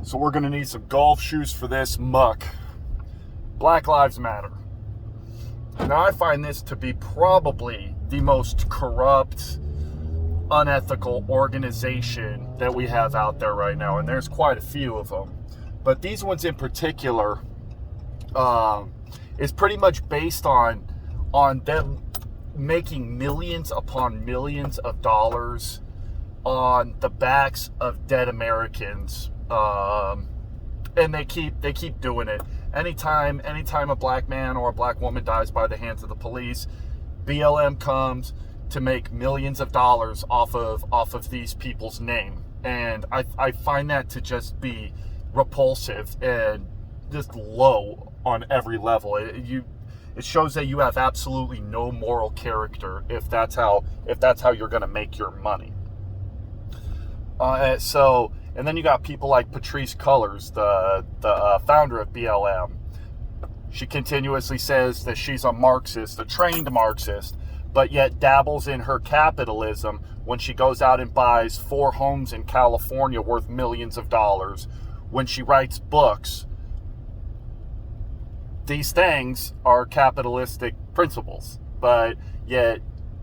So we're going to need some golf shoes for this muck. Black Lives Matter. Now, I find this to be probably the most corrupt, unethical organization that we have out there right now, and there's quite a few of them. But these ones in particular is pretty much based on them making millions upon millions of dollars on the backs of dead Americans, and they keep doing it. Anytime a black man or a black woman dies by the hands of the police, BLM comes to make millions of dollars off of these people's name, and I find that to just be repulsive and just low on every level. It shows that you have absolutely no moral character if that's how you're going to make your money. And then you got people like Patrisse Cullors, the founder of BLM. She continuously says that she's a Marxist, a trained Marxist, but yet dabbles in her capitalism when she goes out and buys 4 homes in California worth millions of dollars. When she writes books, these things are capitalistic principles, but yet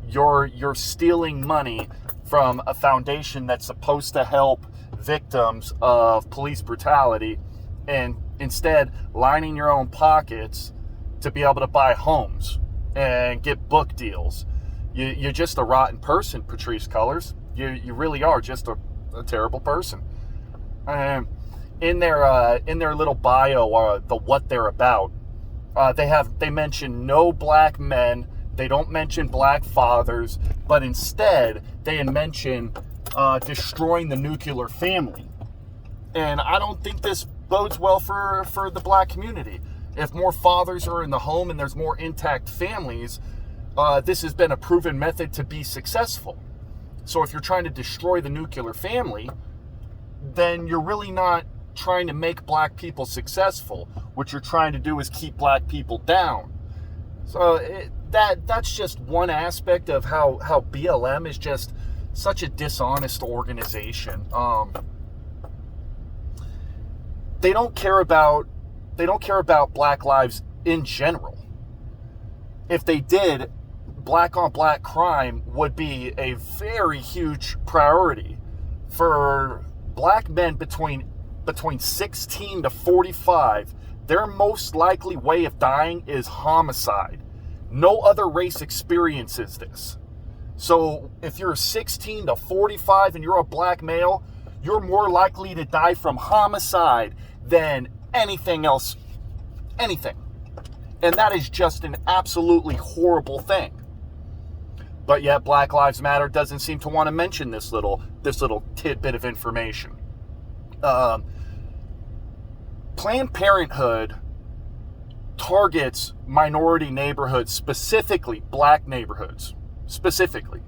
you're stealing money from a foundation that's supposed to help victims of police brutality, and instead lining your own pockets to be able to buy homes and get book deals. You're just a rotten person, Patrisse Cullors. You really are just a terrible person. In their little bio, the what they're about, they mention no black men. They don't mention black fathers, but instead they mention destroying the nuclear family. And I don't think this bodes well for the black community. If more fathers are in the home and there's more intact families, this has been a proven method to be successful. So if you're trying to destroy the nuclear family, then you're really not trying to make black people successful. What you're trying to do is keep black people down. So that's just one aspect of how BLM is just such a dishonest organization. They don't care about black lives in general. If they did, black on black crime would be a very huge priority. For black men between 16 to 45, their most likely way of dying is homicide. No other race experiences this. So if you're 16 to 45 and you're a black male, you're more likely to die from homicide than anything else. Anything. And that is just an absolutely horrible thing. But yet Black Lives Matter doesn't seem to want to mention this little tidbit of information. Planned Parenthood targets minority neighborhoods, specifically black neighborhoods, specifically.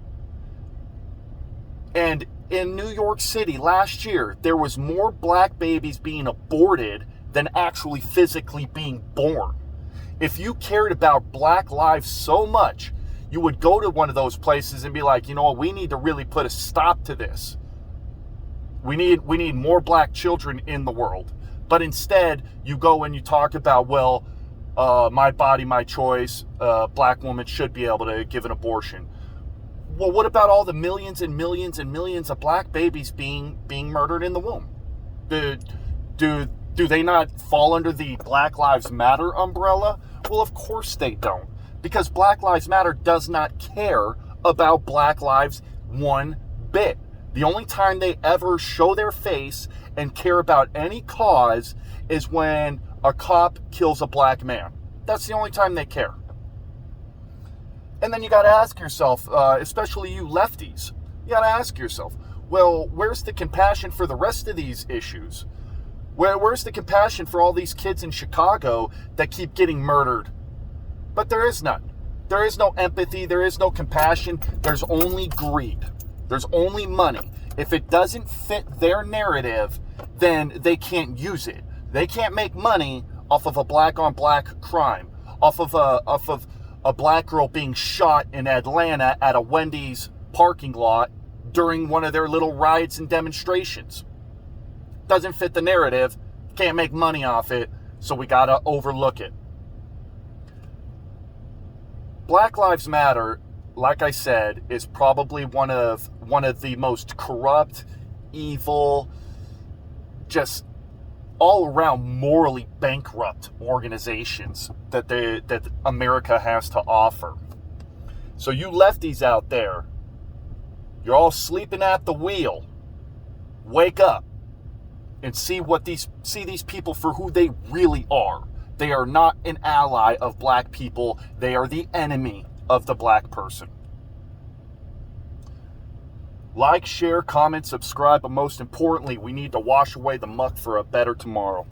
And in New York City last year, there was more black babies being aborted than actually physically being born. If you cared about black lives so much, you would go to one of those places and be like, you know what, we need to really put a stop to this. We need more black children in the world. But instead, you go and you talk about, well, my body, my choice, black woman should be able to give an abortion. Well, what about all the millions and millions and millions of black babies being murdered in the womb? Do they not fall under the Black Lives Matter umbrella? Well, of course they don't. Because Black Lives Matter does not care about black lives one bit. The only time they ever show their face and care about any cause is when a cop kills a black man. That's the only time they care. And then you got to ask yourself, especially you lefties, you got to ask yourself, well, where's the compassion for the rest of these issues? Where's the compassion for all these kids in Chicago that keep getting murdered? But there is none. There is no empathy. There is no compassion. There's only greed. There's only money. If it doesn't fit their narrative, then they can't use it. They can't make money off of a black on black crime, off of a black girl being shot in Atlanta at a Wendy's parking lot during one of their little riots and demonstrations. doesn't fit the narrative, can't make money off it, so we gotta overlook it. Black Lives Matter, like I said, is probably one of the most corrupt, evil, just all around morally bankrupt organizations that America has to offer. So you lefties out there, you're all sleeping at the wheel. Wake up and see these people for who they really are. They are not an ally of black people. They are the enemy of the black person. Like, share, comment, subscribe, but most importantly, we need to wash away the muck for a better tomorrow.